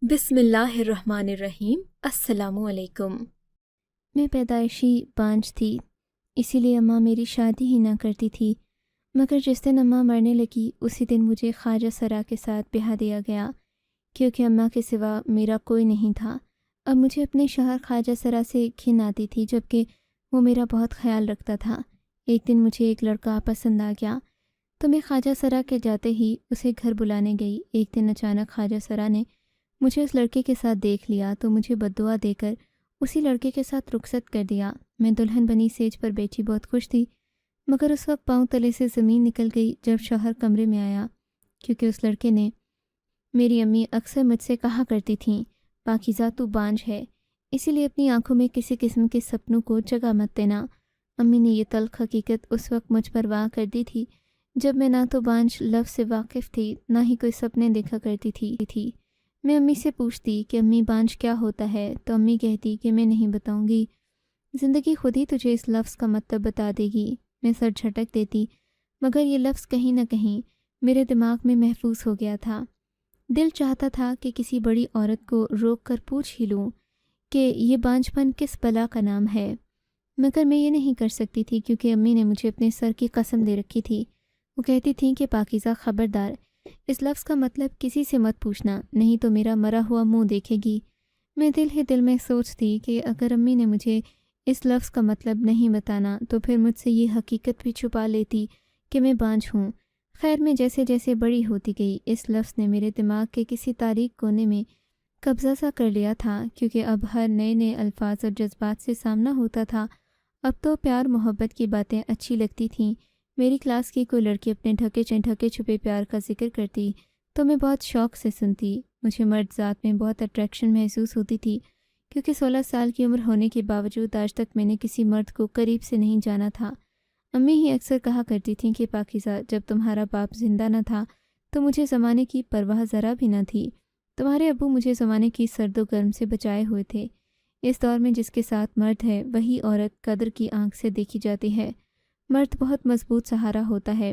بسم اللہ الرحمن الرحیم۔ السلام علیکم۔ میں پیدائشی بانجھ تھی، اسی لیے اماں میری شادی ہی نہ کرتی تھی، مگر جس دن اماں مرنے لگی اسی دن مجھے خواجہ سرا کے ساتھ بیاہ دیا گیا، کیونکہ اماں کے سوا میرا کوئی نہیں تھا۔ اب مجھے اپنے شوہر خواجہ سرا سے گھن آتی تھی، جبکہ وہ میرا بہت خیال رکھتا تھا۔ ایک دن مجھے ایک لڑکا پسند آ گیا تو میں خواجہ سرا کے جاتے ہی اسے گھر بلانے گئی۔ ایک دن اچانک خواجہ سرا نے مجھے اس لڑکے کے ساتھ دیکھ لیا تو مجھے بددعا دے کر اسی لڑکے کے ساتھ رخصت کر دیا۔ میں دلہن بنی سیج پر بیٹھی بہت خوش تھی، مگر اس وقت پاؤں تلے سے زمین نکل گئی جب شوہر کمرے میں آیا، کیونکہ اس لڑکے نے میری امی اکثر مجھ سے کہا کرتی تھیں، پاکیزہ تو بانجھ ہے، اسی لیے اپنی آنکھوں میں کسی قسم کے سپنوں کو جگہ مت دینا۔ امی نے یہ تلخ حقیقت اس وقت مجھ پر واقع کر دی تھی جب میں نہ تو بانجھ لفظ سے واقف تھی، نہ ہی کوئی سپنے دیکھا کرتی تھی۔ میں امی سے پوچھتی کہ امی بانجھ کیا ہوتا ہے تو امی کہتی کہ میں نہیں بتاؤں گی، زندگی خود ہی تجھے اس لفظ کا مطلب بتا دے گی۔ میں سر جھٹک دیتی، مگر یہ لفظ کہیں نہ کہیں میرے دماغ میں محفوظ ہو گیا تھا۔ دل چاہتا تھا کہ کسی بڑی عورت کو روک کر پوچھ ہی لوں کہ یہ بانجھ پن کس بلا کا نام ہے، مگر میں یہ نہیں کر سکتی تھی کیونکہ امی نے مجھے اپنے سر کی قسم دے رکھی تھی۔ وہ کہتی تھیں کہ پاکیزہ خبردار، اس لفظ کا مطلب کسی سے مت پوچھنا، نہیں تو میرا مرا ہوا منہ دیکھے گی۔ میں دل ہی دل میں سوچتی کہ اگر امی نے مجھے اس لفظ کا مطلب نہیں بتانا تو پھر مجھ سے یہ حقیقت بھی چھپا لیتی کہ میں بانجھ ہوں۔ خیر، میں جیسے جیسے بڑی ہوتی گئی اس لفظ نے میرے دماغ کے کسی تاریک کونے میں قبضہ سا کر لیا تھا، کیونکہ اب ہر نئے نئے الفاظ اور جذبات سے سامنا ہوتا تھا۔ اب تو پیار محبت کی باتیں اچھی لگتی تھیں۔ میری کلاس کی کوئی لڑکی اپنے ڈھکے چھپے پیار کا ذکر کرتی تو میں بہت شوق سے سنتی۔ مجھے مرد ذات میں بہت اٹریکشن محسوس ہوتی تھی، کیونکہ 16 سال کی عمر ہونے کے باوجود آج تک میں نے کسی مرد کو قریب سے نہیں جانا تھا۔ امی ہی اکثر کہا کرتی تھیں کہ پاکیزہ، جب تمہارا باپ زندہ نہ تھا تو مجھے زمانے کی پرواہ ذرا بھی نہ تھی۔ تمہارے ابو مجھے زمانے کی سرد و گرم سے بچائے ہوئے تھے۔ اس دور میں جس کے ساتھ مرد ہے وہی عورت قدر کی آنکھ سے دیکھی جاتی ہے۔ مرد بہت مضبوط سہارا ہوتا ہے،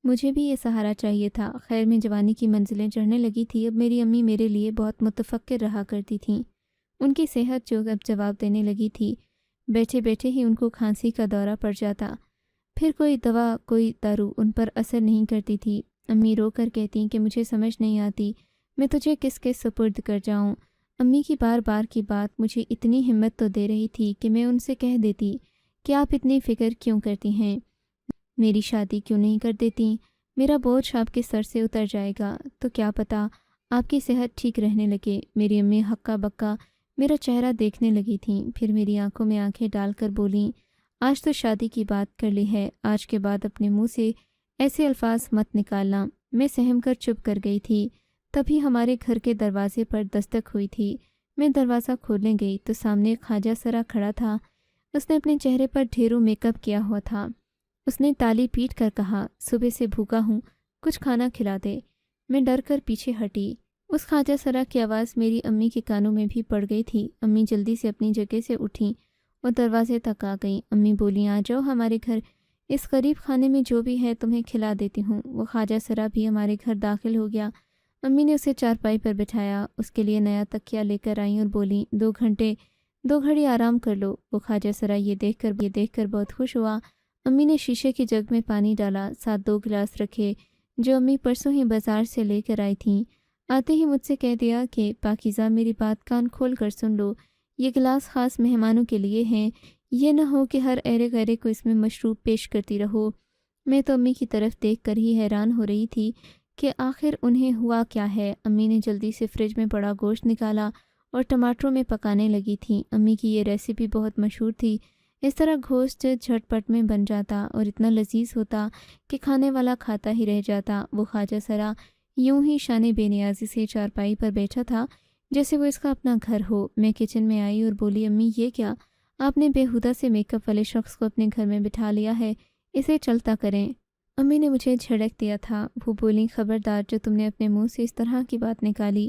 مجھے بھی یہ سہارا چاہیے تھا۔ خیر، میں جوانی کی منزلیں چڑھنے لگی تھی۔ اب میری امی میرے لیے بہت متفکر رہا کرتی تھیں۔ ان کی صحت جو اب جواب دینے لگی تھی، بیٹھے بیٹھے ہی ان کو کھانسی کا دورہ پڑ جاتا، پھر کوئی دوا کوئی دارو ان پر اثر نہیں کرتی تھی۔ امی رو کر کہتی کہ مجھے سمجھ نہیں آتی میں تجھے کس کے سپرد کر جاؤں۔ امی کی بار بار کی بات مجھے اتنی ہمت تو دے رہی تھی کہ میں ان سے کہہ دیتی کہ آپ اتنی فکر کیوں کرتی ہیں، میری شادی کیوں نہیں کر دیتی، میرا بوجھ آپ کے سر سے اتر جائے گا تو کیا پتہ آپ کی صحت ٹھیک رہنے لگے۔ میری امی ہکا بکا میرا چہرہ دیکھنے لگی تھیں، پھر میری آنکھوں میں آنکھیں ڈال کر بولیں، آج تو شادی کی بات کر لی ہے، آج کے بعد اپنے منہ سے ایسے الفاظ مت نکالنا۔ میں سہم کر چپ کر گئی تھی۔ تبھی ہمارے گھر کے دروازے پر دستک ہوئی تھی۔ میں دروازہ کھولنے گئی تو سامنے خواجہ سرا کھڑا تھا۔ اس نے اپنے چہرے پر ڈھیروں میک اپ کیا ہوا تھا۔ اس نے تالی پیٹ کر کہا، صبح سے بھوکا ہوں، کچھ کھانا کھلا دے۔ میں ڈر کر پیچھے ہٹی۔ اس خواجہ سرا کی آواز میری امی کے کانوں میں بھی پڑ گئی تھی۔ امی جلدی سے اپنی جگہ سے اٹھیں اور دروازے تک آ گئیں۔ امی بولیں، آ جاؤ ہمارے گھر، اس غریب خانے میں جو بھی ہے تمہیں کھلا دیتی ہوں۔ وہ خواجہ سرا بھی ہمارے گھر داخل ہو گیا۔ امی نے اسے چارپائی پر بٹھایا، اس کے لیے نیا تکیہ لے کر آئیں اور بولیں، 2 گھڑی آرام کر لو۔ وہ خواجہ سرا یہ دیکھ کر بہت خوش ہوا۔ امی نے شیشے کی جگ میں پانی ڈالا، ساتھ 2 گلاس رکھے جو امی پرسوں ہی بازار سے لے کر آئی تھیں۔ آتے ہی مجھ سے کہہ دیا کہ پاکیزہ، میری بات کان کھول کر سن لو، یہ گلاس خاص مہمانوں کے لیے ہیں، یہ نہ ہو کہ ہر ایرے غیرے کو اس میں مشروب پیش کرتی رہو۔ میں تو امی کی طرف دیکھ کر ہی حیران ہو رہی تھی کہ آخر انہیں ہوا کیا ہے۔ امی نے جلدی سے فریج میں پڑا گوشت نکالا اور ٹماٹروں میں پکانے لگی تھیں۔ امی کی یہ ریسیپی بہت مشہور تھی۔ اس طرح گوشت جھٹ پٹ میں بن جاتا اور اتنا لذیذ ہوتا کہ کھانے والا کھاتا ہی رہ جاتا۔ وہ خواجہ سرا یوں ہی شان بے نیازی سے چارپائی پر بیٹھا تھا جیسے وہ اس کا اپنا گھر ہو۔ میں کچن میں آئی اور بولی، امی یہ کیا، آپ نے بےہودہ سے میک اپ والے شخص کو اپنے گھر میں بٹھا لیا ہے، اسے چلتا کریں۔ امی نے مجھے جھڑک دیا تھا۔ وہ بولیں، خبردار، جو تم نے اپنے منہ سے اس طرح کی بات نکالی،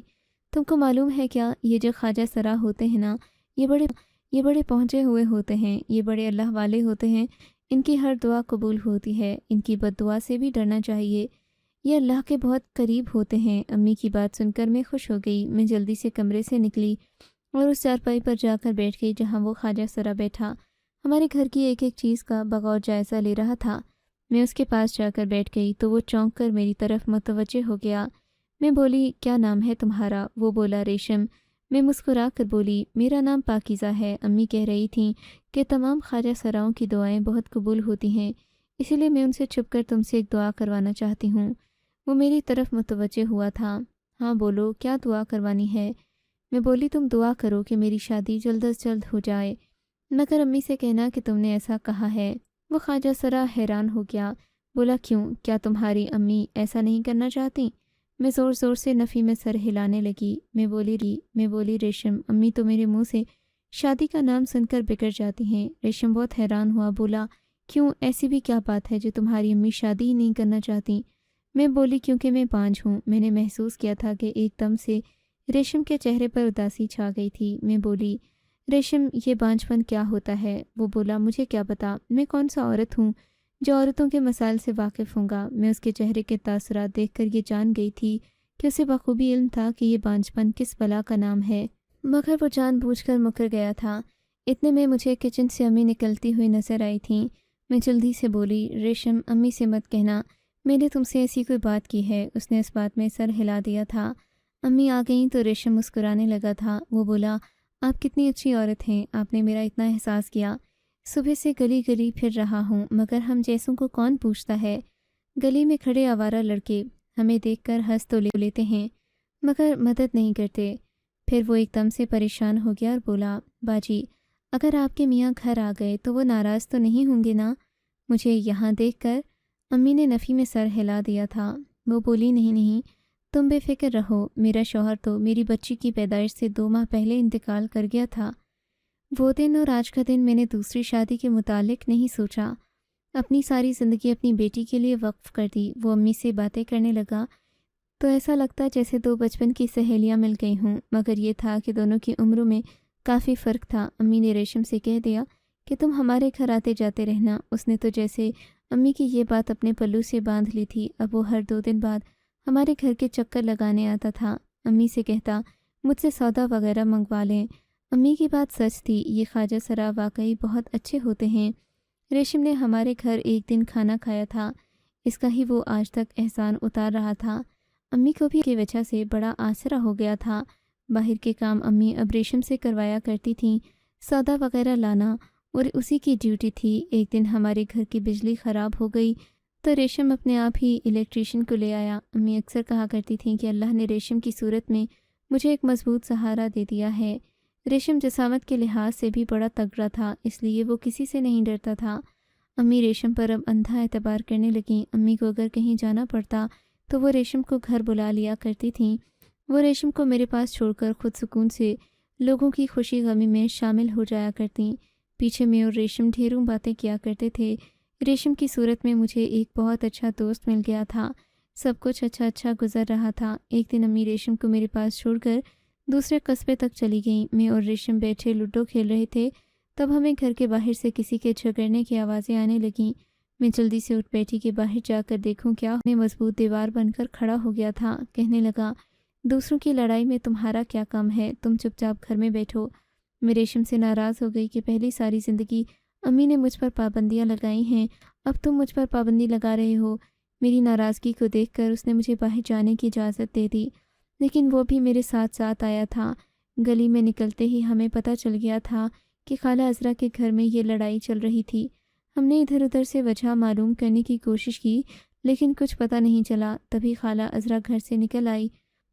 تم کو معلوم ہے کیا، یہ جو خواجہ سرا ہوتے ہیں نا، یہ بڑے پہنچے ہوئے ہوتے ہیں، یہ بڑے اللہ والے ہوتے ہیں، ان کی ہر دعا قبول ہوتی ہے، ان کی بد دعا سے بھی ڈرنا چاہیے۔ یہ اللہ کے بہت قریب ہوتے ہیں۔ امی کی بات سن کر میں خوش ہو گئی۔ میں جلدی سے کمرے سے نکلی اور اس چارپائی پر جا کر بیٹھ گئی جہاں وہ خواجہ سرا بیٹھا ہمارے گھر کی ایک ایک چیز کا بغور جائزہ لے رہا تھا۔ میں اس کے پاس جا کر بیٹھ گئی تو وہ چونک کر میری طرف متوجہ ہو گیا۔ میں بولی، کیا نام ہے تمہارا؟ وہ بولا، ریشم۔ میں مسکرا کر بولی، میرا نام پاکیزہ ہے۔ امی کہہ رہی تھیں کہ تمام خواجہ سراؤں کی دعائیں بہت قبول ہوتی ہیں، اسی لیے میں ان سے چھپ کر تم سے ایک دعا کروانا چاہتی ہوں۔ وہ میری طرف متوجہ ہوا تھا۔ ہاں بولو، کیا دعا کروانی ہے؟ میں بولی، تم دعا کرو کہ میری شادی جلد از جلد ہو جائے، مگر امی سے کہنا کہ تم نے ایسا کہا ہے۔ وہ خواجہ سرا حیران ہو گیا، بولا، کیوں؟ کیا تمہاری امی ایسا نہیں کرنا چاہتی؟ میں زور زور سے نفی میں سر ہلانے لگی۔ میں بولی ریشم، امی تو میرے منہ سے شادی کا نام سن کر بگڑ جاتی ہیں۔ ریشم بہت حیران ہوا، بولا، کیوں؟ ایسی بھی کیا بات ہے جو تمہاری امی شادی ہی نہیں کرنا چاہتی؟ میں بولی، کیونکہ میں بانجھ ہوں۔ میں نے محسوس کیا تھا کہ ایک دم سے ریشم کے چہرے پر اداسی چھا گئی تھی۔ میں بولی، ریشم، یہ بانجھ پن کیا ہوتا ہے؟ وہ بولا، مجھے کیا پتا، میں کون سا عورت ہوں جو عورتوں کے مسائل سے واقف ہوں گا۔ میں اس کے چہرے کے تاثرات دیکھ کر یہ جان گئی تھی کہ اسے بخوبی علم تھا کہ یہ بانجھ پن کس بلا کا نام ہے، مگر وہ جان بوجھ کر مکر گیا تھا۔ اتنے میں مجھے کچن سے امی نکلتی ہوئی نظر آئی تھیں۔ میں جلدی سے بولی، ریشم، امی سے مت کہنا میں نے تم سے ایسی کوئی بات کی ہے۔ اس نے اس بات میں سر ہلا دیا تھا۔ امی آ گئیں تو ریشم مسکرانے لگا تھا۔ وہ بولا، آپ کتنی اچھی عورت ہیں، آپ نے میرا اتنا احساس کیا۔ صبح سے گلی گلی پھر رہا ہوں، مگر ہم جیسوں کو کون پوچھتا ہے؟ گلی میں کھڑے آوارہ لڑکے ہمیں دیکھ کر ہنس تو لیتے ہیں، مگر مدد نہیں کرتے۔ پھر وہ ایک دم سے پریشان ہو گیا اور بولا، باجی، اگر آپ کے میاں گھر آ گئے تو وہ ناراض تو نہیں ہوں گے نا؟ مجھے یہاں دیکھ کر امی نے نفی میں سر ہلا دیا تھا۔ وہ بولی، نہیں، تم بے فکر رہو، میرا شوہر تو میری بچی کی پیدائش سے 2 ماہ پہلے انتقال کر گیا تھا۔ وہ دن اور آج کا دن میں نے دوسری شادی کے متعلق نہیں سوچا، اپنی ساری زندگی اپنی بیٹی کے لیے وقف کر دی۔ وہ امی سے باتیں کرنے لگا تو ایسا لگتا جیسے 2 بچپن کی سہیلیاں مل گئی ہوں، مگر یہ تھا کہ دونوں کی عمروں میں کافی فرق تھا۔ امی نے ریشم سے کہہ دیا کہ تم ہمارے گھر آتے جاتے رہنا۔ اس نے تو جیسے امی کی یہ بات اپنے پلو سے باندھ لی تھی۔ اب وہ ہر 2 دن بعد ہمارے گھر کے چکر لگانے آتا تھا۔ امی سے کہتا مجھ سے سودا وغیرہ منگوا لیں۔ امی کی بات سچ تھی، یہ خواجہ سرا واقعی بہت اچھے ہوتے ہیں۔ ریشم نے ہمارے گھر ایک دن کھانا کھایا تھا، اس کا ہی وہ آج تک احسان اتار رہا تھا۔ امی کو بھی کی وجہ سے بڑا آسرا ہو گیا تھا۔ باہر کے کام امی اب ریشم سے کروایا کرتی تھیں، سودا وغیرہ لانا اور اسی کی ڈیوٹی تھی۔ ایک دن ہمارے گھر کی بجلی خراب ہو گئی تو ریشم اپنے آپ ہی الیکٹریشین کو لے آیا۔ امی اکثر کہا کرتی تھیں کہ اللہ نے ریشم کی صورت میں مجھے ایک مضبوط سہارا دے دیا ہے۔ ریشم جسامت کے لحاظ سے بھی بڑا تگڑا تھا، اس لیے وہ کسی سے نہیں ڈرتا تھا۔ امی ریشم پر اب اندھا اعتبار کرنے لگیں۔ امی کو اگر کہیں جانا پڑتا تو وہ ریشم کو گھر بلا لیا کرتی تھیں۔ وہ ریشم کو میرے پاس چھوڑ کر خود سکون سے لوگوں کی خوشی غمی میں شامل ہو جایا کرتیں۔ پیچھے میں اور ریشم ڈھیروں باتیں کیا کرتے تھے۔ ریشم کی صورت میں مجھے ایک بہت اچھا دوست مل گیا تھا، سب کچھ اچھا گزر رہا تھا۔ ایک دن امی ریشم کو میرے پاس چھوڑ کر دوسرے قصبے تک چلی گئیں۔ میں اور ریشم بیٹھے لوڈو کھیل رہے تھے، تب ہمیں گھر کے باہر سے کسی کے جھگڑنے کی آوازیں آنے لگیں۔ میں جلدی سے اٹھ بیٹھی کہ باہر جا کر دیکھوں کیا مضبوط دیوار بن کر کھڑا ہو گیا تھا۔ کہنے لگا، دوسروں کی لڑائی میں تمہارا کیا کام ہے، تم چپ چاپ گھر میں بیٹھو۔ میں ریشم سے ناراض ہو گئی کہ پہلی ساری زندگی امی نے مجھ پر پابندیاں لگائی ہیں، اب تم مجھ پر پابندی لگا رہے ہو۔ میری ناراضگی کو دیکھ کر اس نے مجھے باہر جانے کی اجازت دے دی، لیکن وہ بھی میرے ساتھ ساتھ آیا تھا۔ گلی میں نکلتے ہی ہمیں پتہ چل گیا تھا کہ خالہ عذرا کے گھر میں یہ لڑائی چل رہی تھی۔ ہم نے ادھر ادھر سے وجہ معلوم کرنے کی کوشش کی، لیکن کچھ پتہ نہیں چلا۔ تبھی خالہ عذرا گھر سے نکل آئی۔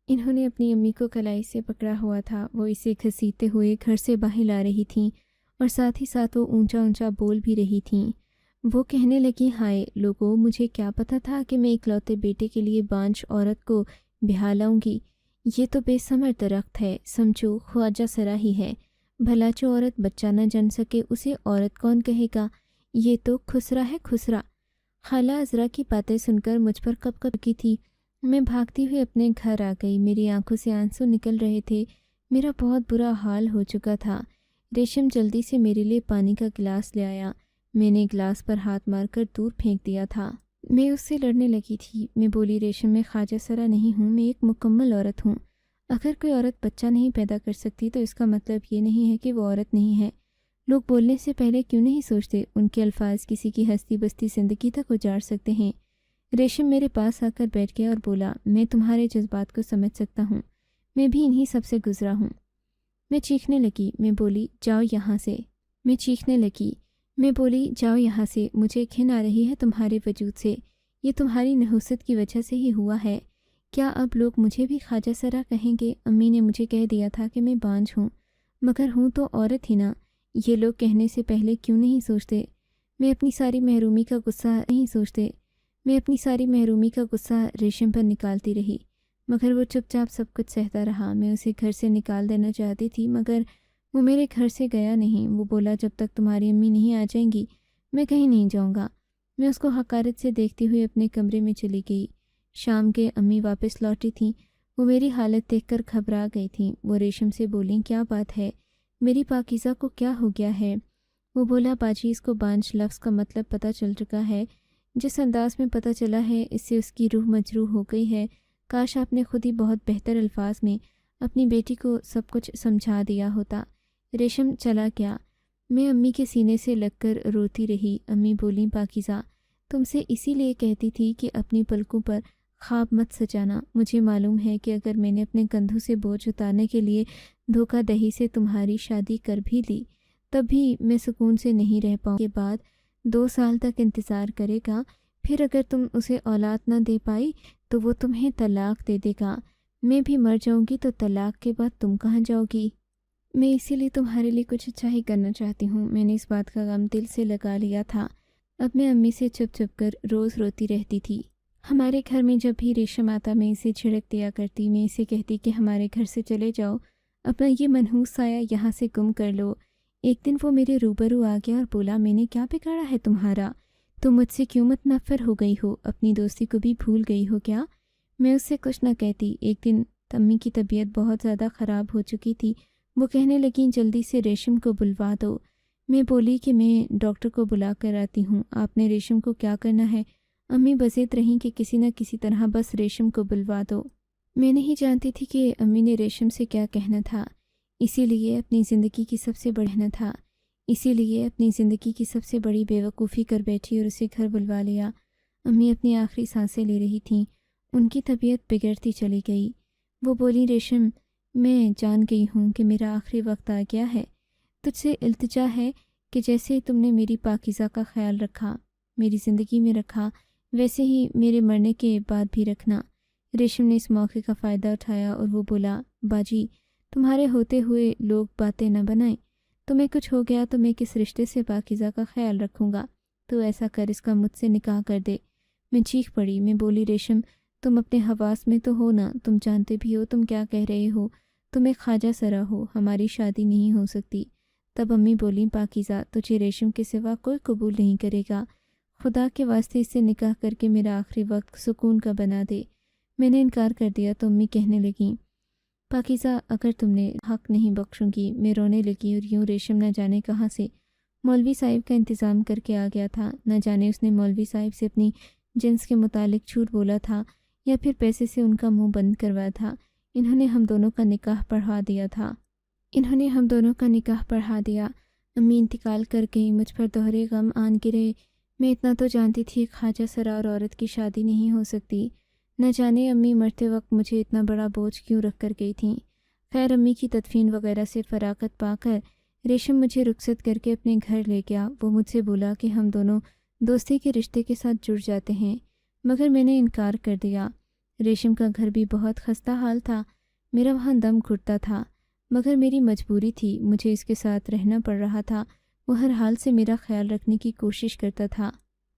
انہوں نے اپنی امی کو کلائی سے پکڑا ہوا تھا، وہ اسے گھسیٹتے ہوئے گھر سے باہر لا رہی تھیں اور ساتھ ہی ساتھ وہ اونچا بول بھی رہی تھیں۔ وہ کہنے لگی، ہائے لوگوں، مجھے کیا پتہ تھا کہ میں اکلوتے بیٹے کے لیے بانجھ عورت کو بہا لاؤں گی۔ یہ تو بے ثمر درخت ہے، سمجھو خواجہ سرا ہی ہے۔ بھلا جو عورت بچہ نہ جن سکے اسے عورت کون کہے گا؟ یہ تو خسرا ہے، خسرا۔ خالہ عذرا کی باتیں سن کر مجھ پر کپ کپ کی تھی۔ میں بھاگتی ہوئی اپنے گھر آ گئی، میری آنکھوں سے آنسو نکل رہے تھے، میرا بہت برا حال ہو چکا تھا۔ ریشم جلدی سے میرے لیے پانی کا گلاس لے آیا، میں نے گلاس پر ہاتھ مار کر دور پھینک دیا تھا۔ میں اس سے لڑنے لگی تھی۔ میں بولی ریشم میں خواجہ سرا نہیں ہوں، میں ایک مکمل عورت ہوں۔ اگر کوئی عورت بچہ نہیں پیدا کر سکتی تو اس کا مطلب یہ نہیں ہے کہ وہ عورت نہیں ہے۔ لوگ بولنے سے پہلے کیوں نہیں سوچتے؟ ان کے الفاظ کسی کی ہستی بستی زندگی تک اجاڑ سکتے ہیں۔ ریشم میرے پاس آ کر بیٹھ گیا اور بولا، میں تمہارے جذبات کو سمجھ سکتا ہوں، میں بھی انہی سب سے گزرا ہوں۔ میں چیخنے لگی۔ میں بولی جاؤ یہاں سے۔ میں چیخنے لگی۔ میں بولی جاؤ یہاں سے، مجھے گھن آ رہی ہے تمہارے وجود سے، یہ تمہاری نحوست کی وجہ سے ہی ہوا ہے۔ کیا اب لوگ مجھے بھی خواجہ سرا کہیں گے؟ امی نے مجھے کہہ دیا تھا کہ میں بانجھ ہوں، مگر ہوں تو عورت ہی نا۔ یہ لوگ کہنے سے پہلے کیوں نہیں سوچتے؟ میں اپنی ساری محرومی کا غصہ ریشم پر نکالتی رہی، مگر وہ چپ چاپ سب کچھ سہتا رہا۔ میں اسے گھر سے نکال دینا چاہتی تھی مگر وہ میرے گھر سے گیا نہیں۔ وہ بولا جب تک تمہاری امی نہیں آ جائیں گی میں کہیں نہیں جاؤں گا۔ میں اس کو حقارت سے دیکھتی ہوئی اپنے کمرے میں چلی گئی۔ شام کے امی واپس لوٹی تھیں۔ وہ میری حالت دیکھ کر گھبرا گئی تھیں۔ وہ ریشم سے بولیں کیا بات ہے؟ میری پاکیزہ کو کیا ہو گیا ہے؟ وہ بولا باجی اس کو بانجھ لفظ کا مطلب پتہ چل چکا ہے، جس انداز میں پتہ چلا ہے اس سے اس کی روح مجروح ہو گئی ہے۔ کاش آپ نے خود ہی بہت بہتر الفاظ میں اپنی بیٹی کو سب کچھ سمجھا دیا ہوتا۔ ریشم چلا گیا۔ میں امی کے سینے سے لگ کر روتی رہی۔ امی بولیں پاکیزہ تم سے اسی لیے کہتی تھی کہ اپنی پلکوں پر خواب مت سجانا۔ مجھے معلوم ہے کہ اگر میں نے اپنے کندھوں سے بوجھ اتارنے کے لیے دھوکہ دہی سے تمہاری شادی کر بھی لی تب بھی میں سکون سے نہیں رہ پاؤں۔ کے بعد 2 سال تک انتظار کرے گا، پھر اگر تم اسے اولاد نہ دے پائی تو وہ تمہیں طلاق دے دے گا۔ میں بھی مر جاؤں گی تو طلاق کے بعد تم کہاں جاؤ گی؟ میں اسی لیے تمہارے لیے کچھ اچھا ہی کرنا چاہتی ہوں۔ میں نے اس بات کا غم دل سے لگا لیا تھا۔ اب میں امی سے چھپ چھپ کر روز روتی رہتی تھی۔ ہمارے گھر میں جب بھی ریشم آتا میں اسے جھڑک دیا کرتی۔ میں اسے کہتی کہ ہمارے گھر سے چلے جاؤ، اپنا یہ منحوس سایہ یہاں سے گم کر لو۔ ایک دن وہ میرے روبرو آ گیا اور بولا میں نے کیا بگاڑا ہے تمہارا؟ تم مجھ سے کیوں متنفر ہو گئی ہو؟ اپنی دوستی کو بھی بھول گئی ہو کیا؟ میں اس سے کچھ نہ کہتی۔ ایک دن امی کی طبیعت بہت زیادہ خراب ہو چکی تھی۔ وہ کہنے لگیں جلدی سے ریشم کو بلوا دو۔ میں بولی کہ میں ڈاکٹر کو بلا کر آتی ہوں، آپ نے ریشم کو کیا کرنا ہے؟ امی بضد رہیں کہ کسی نہ کسی طرح بس ریشم کو بلوا دو۔ میں نہیں جانتی تھی کہ امی نے ریشم سے کیا کہنا تھا، اسی لیے اپنی زندگی کی سب سے بڑی بے وقوفی کر بیٹھی اور اسے گھر بلوا لیا۔ امی اپنی آخری سانسیں لے رہی تھیں۔ ان کی طبیعت بگڑتی چلی گئی۔ وہ بولی ریشم میں جان گئی ہوں کہ میرا آخری وقت آ گیا ہے، تجھ سے التجا ہے کہ جیسے تم نے میری پاکیزہ کا خیال رکھا، میری زندگی میں رکھا، ویسے ہی میرے مرنے کے بعد بھی رکھنا۔ ریشم نے اس موقع کا فائدہ اٹھایا اور وہ بولا باجی تمہارے ہوتے ہوئے لوگ باتیں نہ بنائیں، تمہیں کچھ ہو گیا تو میں کس رشتے سے پاکیزہ کا خیال رکھوں گا؟ تو ایسا کر اس کا مجھ سے نکاح کر دے۔ میں چیخ پڑی۔ میں بولی ریشم تم اپنے حواس میں تو ہو نا، تم جانتے بھی ہو تم کیا کہہ رہے ہو، تم ایک خواجہ سرا ہو، ہماری شادی نہیں ہو سکتی۔ تب امی بولیں پاکیزہ تجھے ریشم کے سوا کوئی قبول نہیں کرے گا، خدا کے واسطے اس سے نکاح کر کے میرا آخری وقت سکون کا بنا دے۔ میں نے انکار کر دیا تو امی کہنے لگیں پاکیزہ اگر تم نے حق نہیں بخشوں گی۔ میں رونے لگی اور یوں ریشم نہ جانے کہاں سے مولوی صاحب کا انتظام کر کے آ گیا تھا، نہ جانے اس نے مولوی صاحب سے اپنی جنس کے متعلق جھوٹ بولا تھا یا پھر پیسے سے ان کا منہ بند کروایا تھا۔ انہوں نے ہم دونوں کا نکاح پڑھا دیا۔ امی انتقال کر گئی، مجھ پر دوہرے غم آن گرے۔ میں اتنا تو جانتی تھی خواجہ سرا اور عورت کی شادی نہیں ہو سکتی، نہ جانے امی مرتے وقت مجھے اتنا بڑا بوجھ کیوں رکھ کر گئی تھیں۔ خیر امی کی تدفین وغیرہ سے فراغت پا کر ریشم مجھے رخصت کر کے اپنے گھر لے گیا۔ وہ مجھ سے بولا کہ ہم دونوں دوستی کے رشتے کے ساتھ جڑ جاتے ہیں، مگر میں نے انکار کر دیا۔ ریشم کا گھر بھی بہت خستہ حال تھا، میرا وہاں دم گھٹتا تھا، مگر میری مجبوری تھی، مجھے اس کے ساتھ رہنا پڑ رہا تھا۔ وہ ہر حال سے میرا خیال رکھنے کی کوشش کرتا تھا،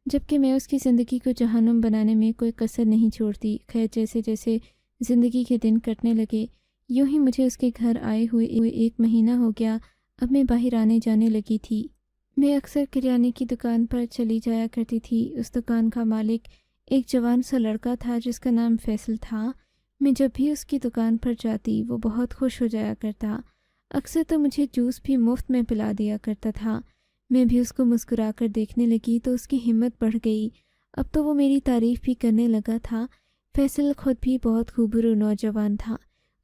جبکہ میں اس کی زندگی کو جہنم بنانے میں کوئی کسر نہیں چھوڑتی۔ خیر جیسے جیسے زندگی کے دن کٹنے لگے، یوں ہی مجھے اس کے گھر آئے ہوئے 1 مہینہ ہو گیا۔ اب میں باہر آنے جانے لگی تھی۔ میں اکثر کریانے کی دکان پر چلی جایا کرتی تھی۔ اس دکان کا مالک ایک جوان سا لڑکا تھا جس کا نام فیصل تھا۔ میں جب بھی اس کی دکان پر جاتی وہ بہت خوش ہو جایا کرتا، اکثر تو مجھے جوس بھی مفت میں پلا دیا کرتا تھا۔ میں بھی اس کو مسکرا کر دیکھنے لگی تو اس کی ہمت بڑھ گئی۔ اب تو وہ میری تعریف بھی کرنے لگا تھا۔ فیصل خود بھی بہت خوبرو نوجوان تھا۔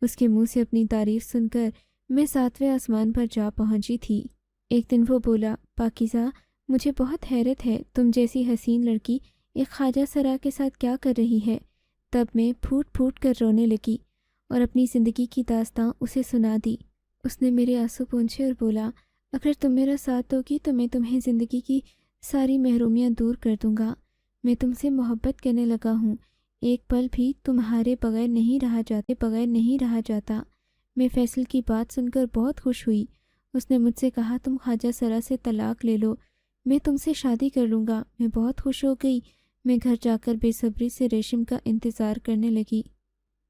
اس کے منہ سے اپنی تعریف سن کر میں 7ویں آسمان پر جا پہنچی تھی۔ ایک دن وہ بولا، پاکیزہ مجھے بہت حیرت ہے، تم جیسی حسین لڑکی ایک خواجہ سرا کے ساتھ کیا کر رہی ہے؟ تب میں پھوٹ پھوٹ کر رونے لگی اور اپنی زندگی کی داستان اسے سنا دی۔ اس نے میرے آنسو پونچھے اور بولا، اگر تم میرا ساتھ دو گی تو میں تمہیں زندگی کی ساری محرومیاں دور کر دوں گا۔ میں تم سے محبت کرنے لگا ہوں، ایک پل بھی تمہارے بغیر نہیں رہا جاتا۔ میں فیصل کی بات سن کر بہت خوش ہوئی۔ اس نے مجھ سے کہا، تم خواجہ سرا سے طلاق لے لو، میں تم سے شادی کر لوں گا۔ میں بہت خوش ہو گئی۔ میں گھر جا کر بے صبری سے ریشم کا انتظار کرنے لگی۔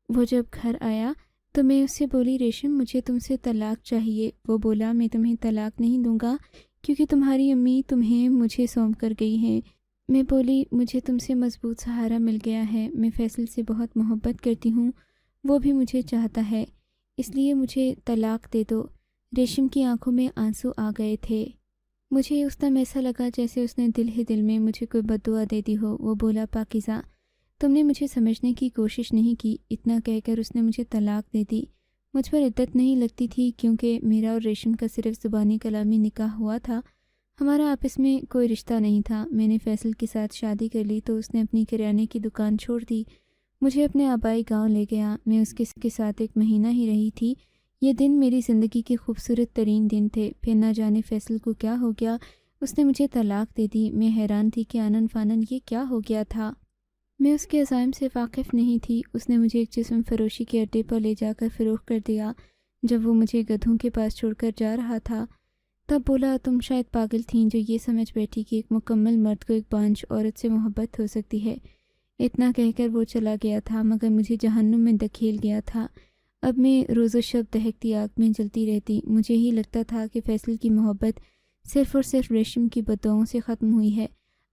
وہ جب گھر آیا تو میں اس سے بولی، ریشم مجھے تم سے طلاق چاہیے۔ وہ بولا، میں تمہیں طلاق نہیں دوں گا کیونکہ تمہاری امی تمہیں مجھے سونپ کر گئی ہیں۔ میں بولی، مجھے تم سے مضبوط سہارا مل گیا ہے۔ میں فیصل سے بہت محبت کرتی ہوں، وہ بھی مجھے چاہتا ہے، اس لیے مجھے طلاق دے دو۔ ریشم کی آنکھوں میں آنسو آ گئے تھے۔ مجھے اس دم ایسا لگا جیسے اس نے دل ہی دل میں مجھے کوئی بد دعا دے دی ہو۔ وہ بولا، پاکیزہ تم نے مجھے سمجھنے کی کوشش نہیں کی۔ اتنا کہہ کر اس نے مجھے طلاق دے دی۔ مجھ پر عدت نہیں لگتی تھی کیونکہ میرا اور ریشم کا صرف زبانی کلامی نکاح ہوا تھا، ہمارا آپس میں کوئی رشتہ نہیں تھا۔ میں نے فیصل کے ساتھ شادی کر لی تو اس نے اپنی کریانے کی دکان چھوڑ دی، مجھے اپنے آبائی گاؤں لے گیا۔ میں اس کے ساتھ 1 مہینہ ہی رہی تھی۔ یہ دن میری زندگی کے خوبصورت ترین دن تھے۔ پھر نہ جانے فیصل کو کیا ہو گیا، اس نے مجھے طلاق دے دی۔ میں حیران تھی کہ آنن فانن یہ کیا ہو گیا تھا۔ میں اس کے عزائم سے واقف نہیں تھی۔ اس نے مجھے ایک جسم فروشی کے اڈے پر لے جا کر فروخت کر دیا۔ جب وہ مجھے گدھوں کے پاس چھوڑ کر جا رہا تھا تب بولا، تم شاید پاگل تھیں جو یہ سمجھ بیٹھی کہ ایک مکمل مرد کو ایک بانجھ عورت سے محبت ہو سکتی ہے۔ اتنا کہہ کر وہ چلا گیا تھا مگر مجھے جہنم میں دھکیل گیا تھا۔ اب میں روز و شب دہکتی آگ میں جلتی رہتی۔ مجھے ہی لگتا تھا کہ فیصل کی محبت صرف اور صرف ریشم کی بددعاؤں سے ختم ہوئی ہے۔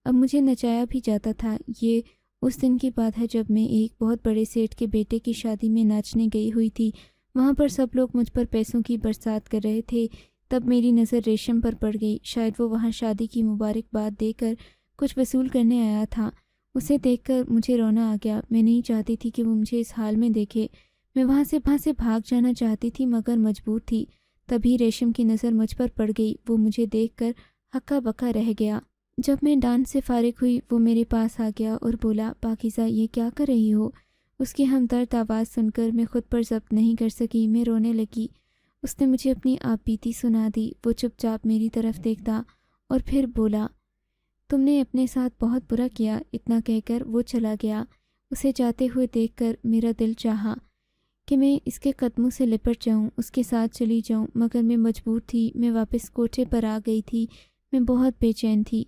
اب مجھے نچایا بھی جاتا تھا۔ یہ اس دن کی بات ہے جب میں ایک بہت بڑے سیٹھ کے بیٹے کی شادی میں ناچنے گئی ہوئی تھی۔ وہاں پر سب لوگ مجھ پر پیسوں کی برسات کر رہے تھے۔ تب میری نظر ریشم پر پڑ گئی۔ شاید وہ وہاں شادی کی مبارکباد دے کر کچھ وصول کرنے آیا تھا۔ اسے دیکھ کر مجھے رونا آ گیا۔ میں نہیں چاہتی تھی کہ وہ مجھے اس حال میں دیکھے۔ میں وہاں سے بھاگ جانا چاہتی تھی مگر مجبور تھی۔ تبھی ریشم کی نظر مجھ پر پڑ گئی۔ وہ مجھے دیکھ کر ہکا بکا رہ گیا۔ جب میں ڈانس سے فارغ ہوئی وہ میرے پاس آ گیا اور بولا، پاکیزہ یہ کیا کر رہی ہو؟ اس کی ہمدرد آواز سن کر میں خود پر ضبط نہیں کر سکی، میں رونے لگی۔ اس نے مجھے اپنی آپ بیتی سنا دی۔ وہ چپ چاپ میری طرف دیکھتا اور پھر بولا، تم نے اپنے ساتھ بہت برا کیا۔ اتنا کہہ کر وہ چلا گیا۔ اسے جاتے ہوئے دیکھ کر میرا دل چاہا کہ میں اس کے قدموں سے لپٹ جاؤں، اس کے ساتھ چلی جاؤں، مگر میں مجبور تھی۔ میں واپس کوٹھے پر آ گئی تھی۔ میں بہت بے چین تھی۔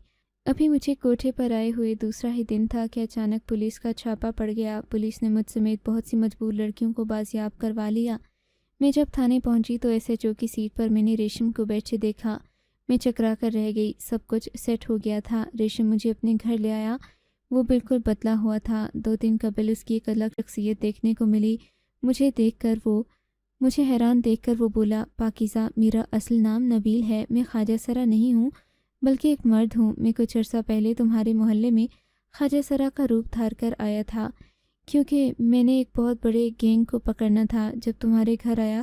ابھی مجھے کوٹھے پر آئے ہوئے دوسرا ہی دن تھا کہ اچانک پولیس کا چھاپا پڑ گیا۔ پولیس نے مجھ سمیت بہت سی مجبور لڑکیوں کو بازیاب کروا لیا۔ میں جب تھانے پہنچی تو ایس ایچ او کی سیٹ پر میں نے ریشم کو بیٹھے دیکھا۔ میں چکرا کر رہ گئی۔ سب کچھ سیٹ ہو گیا تھا۔ ریشم مجھے اپنے گھر لے آیا۔ وہ بالکل بدلا ہوا تھا۔ 2 دن قبل اس کی ایک الگ شخصیت دیکھنے کو ملی۔ مجھے حیران دیکھ کر وہ بولا، پاکیزہ میرا اصل نام نبیل ہے، میں خواجہ سرا نہیں ہوں بلکہ ایک مرد ہوں۔ میں کچھ عرصہ پہلے تمہارے محلے میں خواجہ سرا کا روپ دھار کر آیا تھا کیونکہ میں نے ایک بہت بڑے گینگ کو پکڑنا تھا۔ جب تمہارے گھر آیا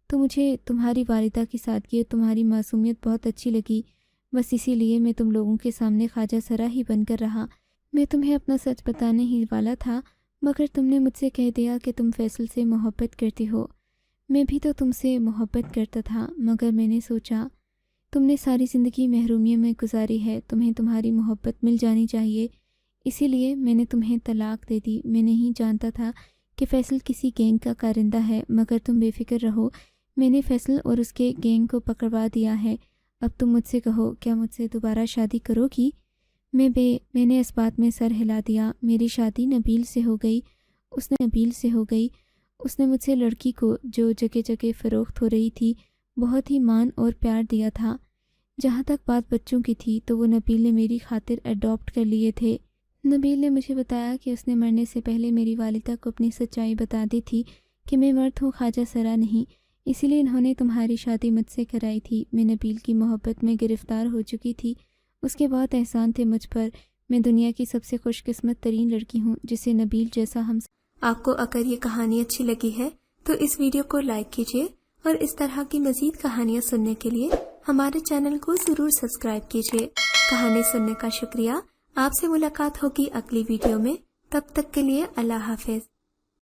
تو مجھے تمہاری والدہ کی سادگی اور تمہاری معصومیت بہت اچھی لگی، بس اسی لیے میں تم لوگوں کے سامنے خواجہ سرا ہی بن کر رہا۔ میں تمہیں اپنا سچ بتانے ہی والا تھا مگر تم نے مجھ سے کہہ دیا کہ تم فیصل سے محبت کرتی ہو۔ میں بھی تو تم سے محبت کرتا تھا مگر میں نے سوچا تم نے ساری زندگی محرومیوں میں گزاری ہے، تمہیں تمہاری محبت مل جانی چاہیے، اسی لیے میں نے تمہیں طلاق دے دی۔ میں نہیں جانتا تھا کہ فیصل کسی گینگ کا کارندہ ہے، مگر تم بے فکر رہو، میں نے فیصل اور اس کے گینگ کو پکڑوا دیا ہے۔ اب تم مجھ سے کہو، کیا مجھ سے دوبارہ شادی کرو گی؟ میں نے اس بات میں سر ہلا دیا۔ میری شادی نبیل سے ہو گئی۔ اس نے مجھ سے لڑکی کو جو جگہ جگہ فروخت ہو رہی تھی بہت ہی مان اور پیار دیا تھا۔ جہاں تک بات بچوں کی تھی تو وہ نبیل نے میری خاطر اڈاپٹ کر لیے تھے۔ نبیل نے مجھے بتایا کہ اس نے مرنے سے پہلے میری والدہ کو اپنی سچائی بتا دی تھی کہ میں مرد ہوں، خواجہ سرا نہیں، اسی لیے انہوں نے تمہاری شادی مجھ سے کرائی تھی۔ میں نبیل کی محبت میں گرفتار ہو چکی تھی، اس کے بہت احسان تھے مجھ پر، میں دنیا کی سب سے خوش قسمت ترین لڑکی ہوں جسے نبیل جیسا ہم. آپ کو اگر یہ کہانی اچھی لگی ہے تو اس ویڈیو کو لائک کیجیے اور اس طرح کی مزید کہانیاں سننے کے لیے ہمارے چینل کو ضرور سبسکرائب کیجیے. کہانی سننے کا شکریہ. آپ سے ملاقات ہوگی اگلی ویڈیو میں. تب تک کے لیے اللہ حافظ.